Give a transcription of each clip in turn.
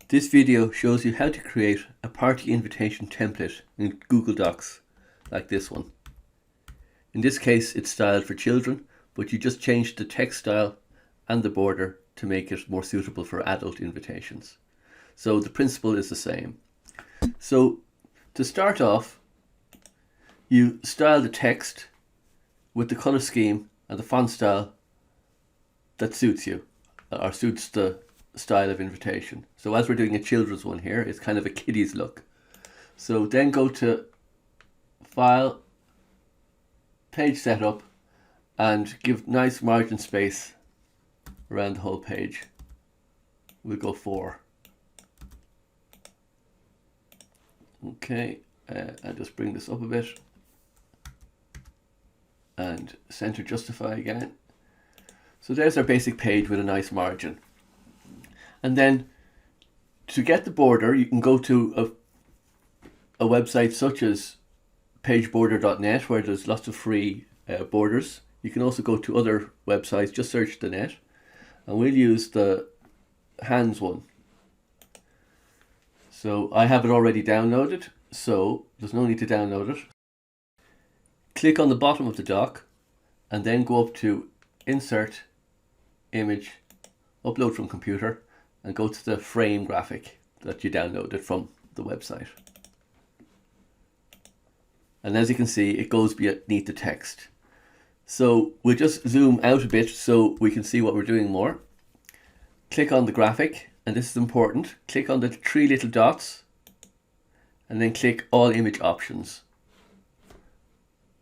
This video shows you how to create a party invitation template in Google Docs, like this one. In this case it's styled for children, but you just changed the text style and the border to make it more suitable for adult invitations. So the principle is the same. So to start off, you style the text with the color scheme and the font style that suits you, or suits the style of invitation. So as we're doing a children's one here, it's kind of a kiddies look. So then go to File, Page Setup, and give nice margin space around the whole page. We'll go 4. Okay, I'll just bring this up a bit and center justify again. So there's our basic page with a nice margin. And then to get the border, you can go to a website such as pageborder.net, where there's lots of free borders. You can also go to other websites, just search the net, and we'll use the Hands one. So I have it already downloaded, so there's no need to download it. Click on the bottom of the doc and then go up to Insert, Image, Upload from Computer, and go to the frame graphic that you downloaded from the website. And as you can see, it goes beneath the text. So we'll just zoom out a bit so we can see what we're doing more. Click on the graphic, and this is important. Click on the 3 little dots and then click All Image Options.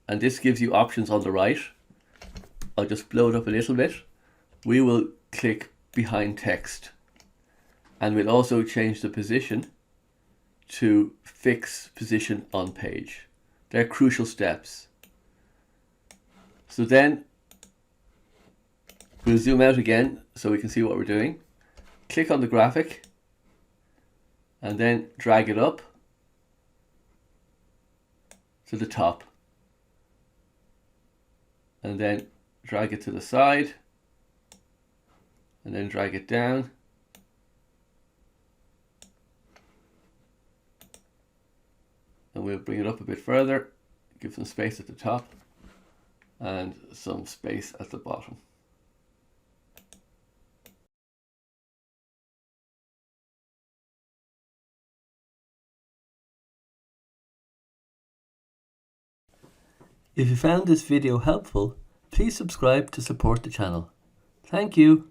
And this gives you options on the right. I'll just blow it up a little bit. We will click Behind Text, and we'll also change the position to Fix Position on Page. They're crucial steps. So then we'll zoom out again so we can see what we're doing. Click on the graphic and then drag it up to the top, and then drag it to the side, and then drag it down, and we'll bring it up a bit further, give some space at the top and some space at the bottom. If you found this video helpful, please subscribe to support the channel. Thank you.